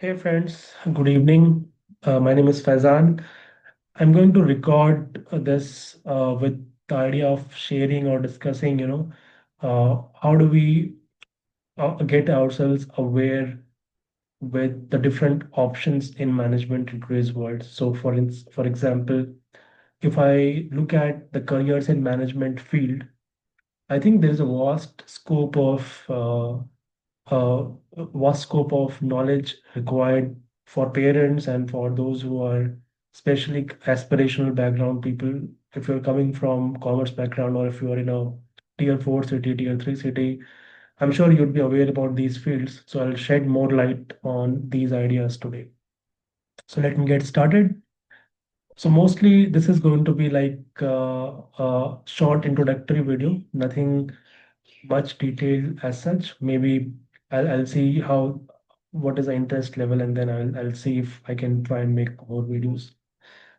Hey friends, good evening. My name is Faizan. I'm going to record this with the idea of sharing or discussing, how do we get ourselves aware with the different options in management in today's world. So, for example, if I look at the careers in management field, I think there is a uh, vast scope of knowledge required for parents and for those who are especially aspirational background people. If you're coming from commerce background or if you are in a tier 4 city, tier 3 city, I'm sure you'd be aware about these fields. So I'll shed more light on these ideas today. So let me get started. So mostly this is going to be like a short introductory video, nothing much detail as such. Maybe I'll see how what is the interest level, and then I'll see if I can try and make more videos.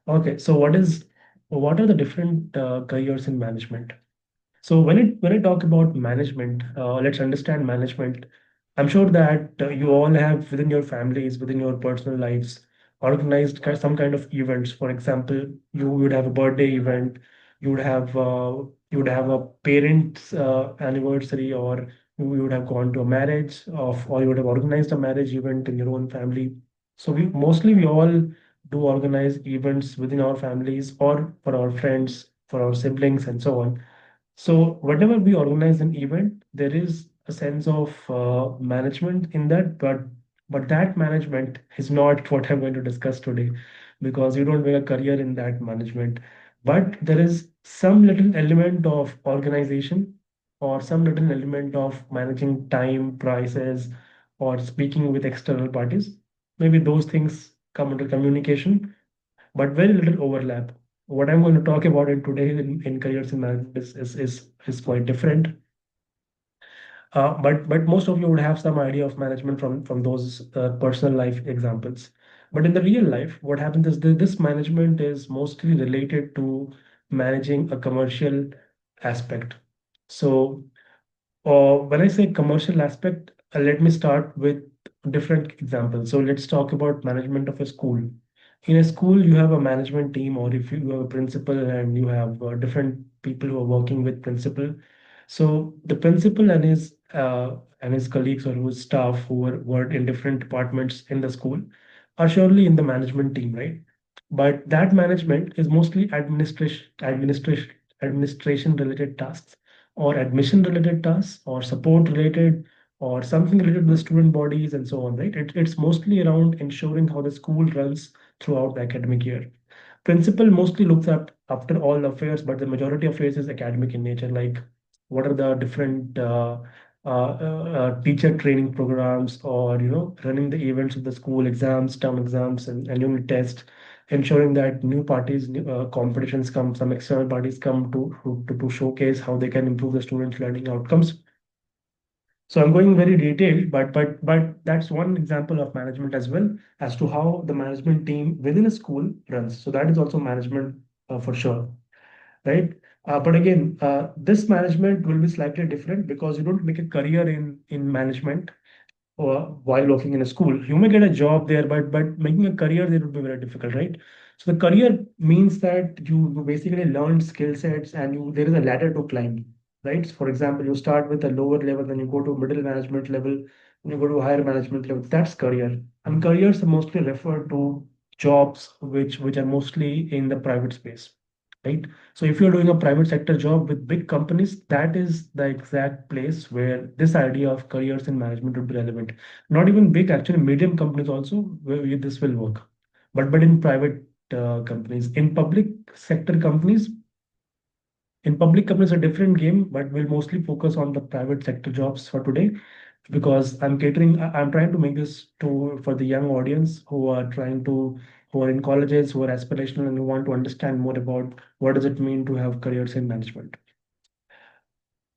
Okay, so what are the different careers in management? So when I talk about management, let's understand management. I'm sure that you all have within your families, within your personal lives, organized some kind of events. For example, you would have a birthday event, you would have you would have a parent's anniversary, or you would have gone to a marriage of, or you would have organized a marriage event in your own family. So we all do organize events within our families or for our friends, for our siblings, and so on. So whenever we organize an event, there is a sense of management in that, but that management is not what I'm going to discuss today, because you don't make a career in that management. But there is some little element of organization or some little element of managing time, prices, or speaking with external parties. Maybe those things come under communication, but very little overlap. What I'm going to talk about in today in careers in management is quite different. But most of you would have some idea of management from those personal life examples. But in the real life, what happens is this management is mostly related to managing a commercial aspect. So when I say commercial aspect, let me start with different examples. So let's talk about management of a school. In a school, you have a management team, or if you have a principal and you have different people who are working with principal. So the principal and his colleagues or his staff who were in different departments in the school are surely in the management team, right? But that management is mostly administration related tasks, or admission related tasks, or support related, or something related to the student bodies and so on, right? It's mostly around ensuring how the school runs throughout the academic year. Principal mostly looks up after all affairs, but the majority of affairs is academic in nature, like what are the different teacher training programs, or running the events of the school, exams, term exams, and unit tests, ensuring that new parties, new competitions come, some external parties come to showcase how they can improve the students' learning outcomes. So I'm going very detailed, but that's one example of management as well, as to how the management team within a school runs. So that is also management for sure, right? But again, this management will be slightly different because you don't make a career in management while working in a school. You may get a job there, but making a career there would be very difficult, right? So the career means that you basically learn skill sets, and there is a ladder to climb, right? For example, you start with a lower level, then you go to middle management level, then you go to higher management level. That's career. And careers are mostly referred to jobs which are mostly in the private space, right? So if you're doing a private sector job with big companies, that is the exact place where this idea of careers in management would be relevant. Not even big, actually, medium companies also where this will work. But in private companies, in public companies, a different game. But we'll mostly focus on the private sector jobs for today, because I'm trying to make this to for the young audience who are in colleges, who are aspirational, and who want to understand more about what does it mean to have careers in management.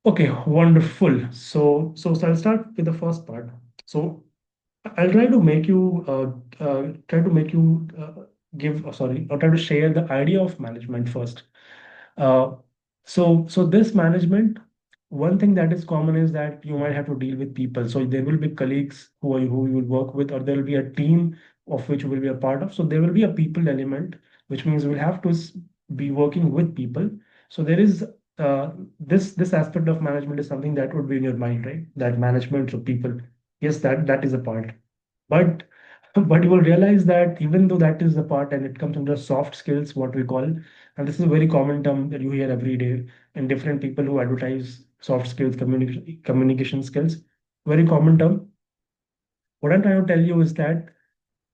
Okay, wonderful. So I'll start with the first part. So I'll try to make you give, sorry, or try to share the idea of management first. Uh, so this management, one thing that is common is that you might have to deal with people. So there will be colleagues who you will work with, or there will be a team of which you will be a part of. So there will be a people element, which means you will have to be working with people. So there is this aspect of management is something that would be in your mind, right? That management of people. Yes, that is a part. But but you will realize that even though that is the part and it comes under soft skills, what we call, and this is a very common term that you hear every day in different people who advertise soft skills, communication skills, very common term. What I'm trying to tell you is that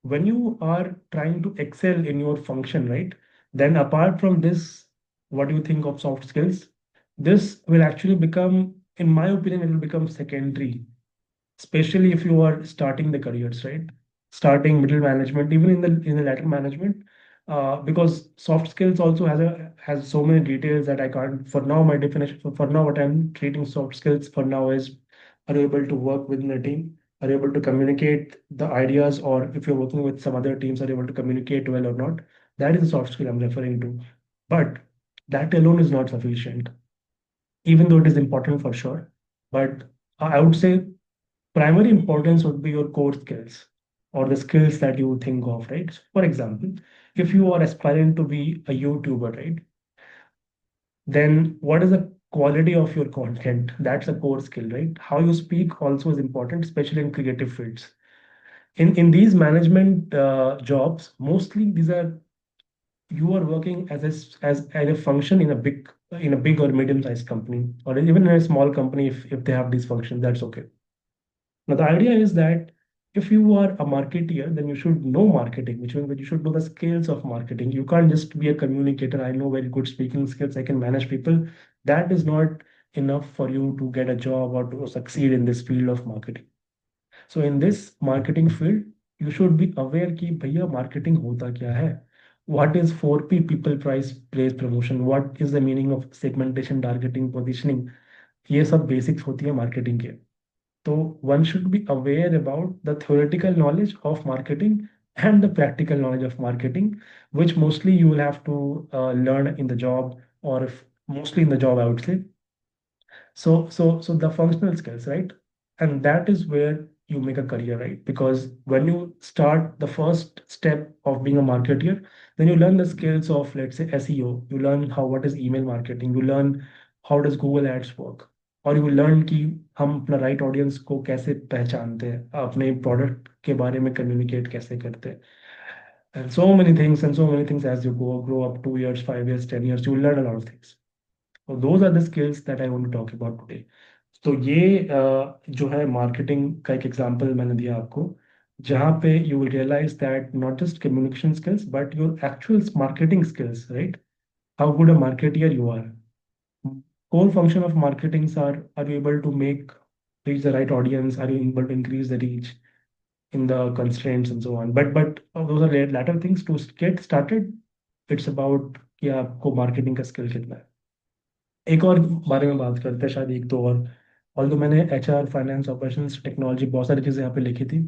when you are trying to excel in your function, right, then apart from this, what do you think of soft skills? This will actually become, in my opinion, it will become secondary, especially if you are starting the careers, right? Starting middle management, even in the latter management, because soft skills also has so many details that I can't. For now, my definition for now, what I'm treating soft skills for now is, are you able to work within a team? Are you able to communicate the ideas, or if you're working with some other teams, are you able to communicate well or not? That is the soft skill I'm referring to. But that alone is not sufficient, even though it is important for sure. But I would say primary importance would be your core skills or the skills that you think of, right? So for example, if you are aspiring to be a YouTuber, right, then what is the quality of your content? That's a core skill, right? How you speak also is important, especially in creative fields. In these management jobs, mostly these are, you are working as as a function in a big or medium sized company, or even in a small company. If they have these functions, that's okay. Now, the idea is that if you are a marketeer, then you should know marketing, which means that you should know the skills of marketing. You can't just be a communicator. I know very good speaking skills. I can manage people. That is not enough for you to get a job or to succeed in this field of marketing. So in this marketing field, you should be aware कि भैया marketing होता क्या है? What is 4P people price place promotion? What is the meaning of segmentation, targeting, positioning? ये सब basics होती है marketing के. So one should be aware about the theoretical knowledge of marketing and the practical knowledge of marketing, which mostly you will have to learn in the job, or if mostly in the job, I would say. So the functional skills, right? And that is where you make a career, right? Because when you start the first step of being a marketeer, then you learn the skills of, let's say, SEO. You learn what is email marketing. You learn how does Google Ads work. और you learn कि हम अपना right audience को कैसे पहचानते हैं, अपने product के बारे में कम्युनिकेट कैसे करते हैं, and so many things as you grow up 2 years, 5 years, 10 years, you will learn a lot of things. So those are the skills that I want to talk about today. तो ये जो है marketing का एक example मैंने दिया आपको, जहाँ पे you will realise that not just communication skills but your actual marketing skills, right? How good a marketeer you are. Core function of marketings are you able to make reach the right audience? Are you able to increase the reach in the constraints and so on? But those are latter things. To get started, it's about कि आपको marketing का skill कितना है. एक और बारे में बात करते हैं, शायद एक दो और दो मैंने HR, फाइनेंस, ऑपरेशंस, टेक्नोलॉजी, बहुत सारी चीज़ें यहाँ पे लिखी थी.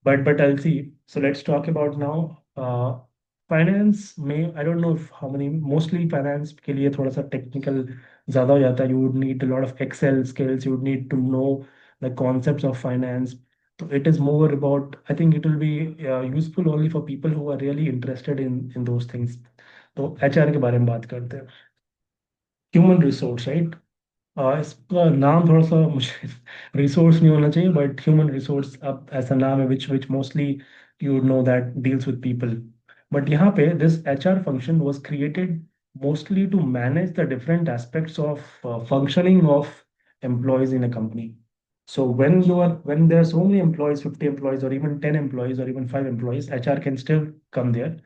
But I'll see. So let's talk about now. Finance में I don't know if how many, mostly finance के लिए थोड़ा सा technical ज़्यादा हो जाता है. You would need a lot of Excel skills. You would need to know the concepts of finance. So it is more about, I think it will be useful only for people who are really interested in those things. तो HR के बारे में बात करते हैं. Human resource, right? इसका नाम थोड़ा सा मुझे रिसोर्स नहीं होना चाहिए, बट ह्यूमन रिसोर्स अब ऐसा नाम है which mostly you know that deals with people. But यहाँ पे this HR function was created mostly to manage the different aspects of functioning of employees in a company. So when there are so many employees, 50 employees or even 10 employees or even 5 employees, HR can still come there.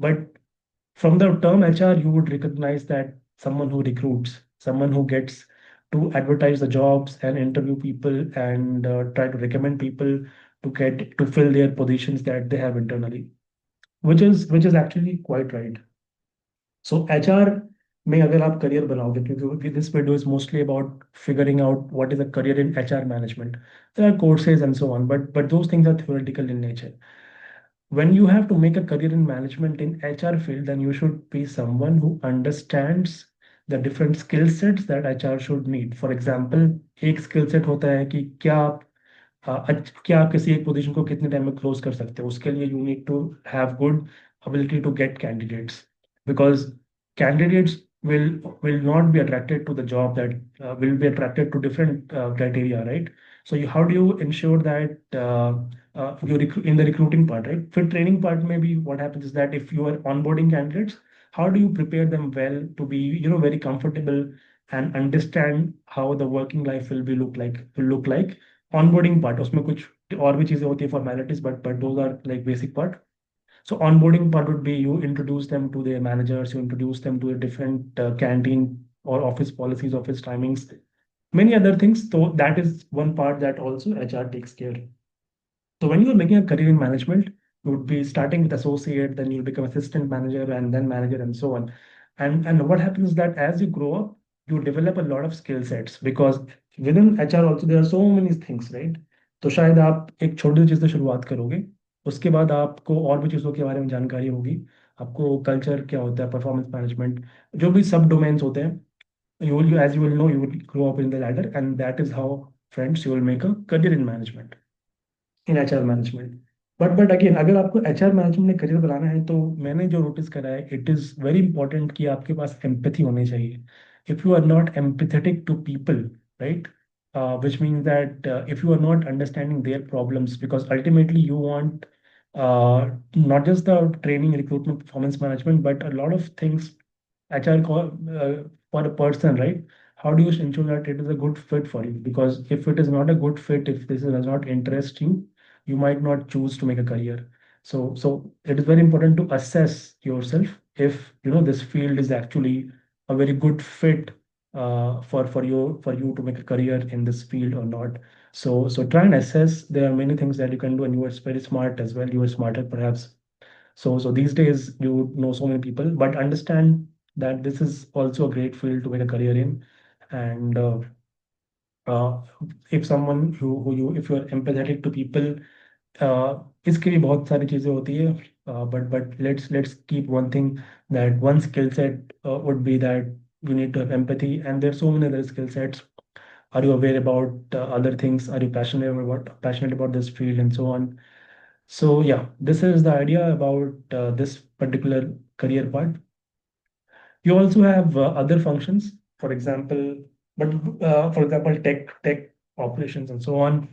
But from the term HR, you would recognize that someone who recruits, someone who gets to advertise the jobs and interview people and try to recommend people to get to fill their positions that they have internally, which is actually quite right. So HR में अगर आप career बनाओगे, क्योंकि this video is mostly about figuring out what is a career in HR management. There are courses and so on, but those things are theoretical in nature. When you have to make a career in management in HR field, then you should be someone who understands the different skill sets that HR should need. For example, एक skill set होता है कि क्या आप किसी एक position को कितने टाइम में क्लोज कर सकते हो, उसके लिए you need to have good ability to get candidates, because candidates will not be attracted to the job, that will be attracted to different criteria, right? So how do you ensure that in the recruiting part, right? For training part, maybe what happens is that if you are onboarding candidates, how do you prepare them well to be, very comfortable and understand how the working life will look like. Onboarding part, उसमें कुछ और भी चीजें होती है, formalities, but those are like basic part. So onboarding part would be you introduce them to their managers, you introduce them to a different canteen or office policies, office timings, many other things. So that is one part that also HR takes care. So when you are making a career in management, you would be starting with associate, then you'll become assistant manager and then manager and so on. And what happens is that as you grow up, you develop a lot of skill sets, because within HR also there are so many things, right? तो शायद आप एक छोटी सी चीज़ से शुरुआत करोगे, उसके बाद आपको और भी चीज़ों के बारे में जानकारी होगी, आपको कल्चर क्या होता है, परफॉर्मेंस मैनेजमेंट, जो भी सब डोमेन्स होते हैं, as you will know, you will grow up in the ladder, and that is how, friends, you will make a career in management, in HR management. But again, अगर आपको HR management में career बनाना है, तो मैंने जो notice करा है, it is very important कि आपके पास एम्पैथी होनी चाहिए. If you are not empathetic to people, right, which means that if you are not understanding their problems, because ultimately you want not just the training, recruitment, performance management, but a lot of things HR for a person, right? How do you ensure that it is a good fit for you? Because if it is not a good fit, if this does not interest you, you might not choose to make a career. So it is very important to assess yourself if this field is actually a very good fit for you to make a career in this field or not. So try and assess. There are many things that you can do, and you are very smart as well. You are smarter perhaps. So these days you know so many people, but understand that this is also a great field to make a career in. And uh, if someone who you if you are empathetic to people, इसके भी बहुत सारी चीजें होती है. But let's keep one thing, that one skill set would be that you need to have empathy, and there's so many other skill sets. Are you aware about other things? Are you passionate about this field and so on? So yeah, this is the idea about this particular career part. You also have other functions, for example, but for example, tech operations and so on.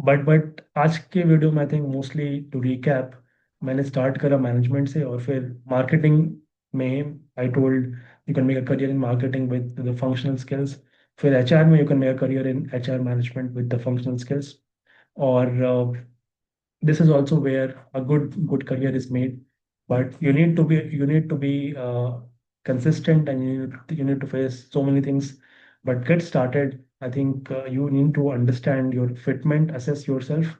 But आज के video में I think mostly to recap, मैंने start करा management से, और फिर marketing में I told you can make a career in marketing with the functional skills. फिर एचआर में you can make a career in HR management with the functional skills. और this is also where a good career is made. But you need to be consistent, and you need to face so many things. But get started. I think you need to understand your fitment, assess yourself,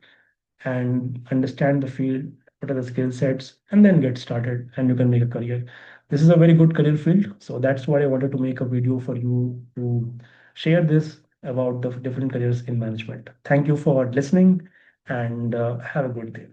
and understand the field, what are the skill sets, and then get started, and you can make a career. This is a very good career field, so that's why I wanted to make a video for you to share this about the different careers in management. Thank you for listening, and have a good day.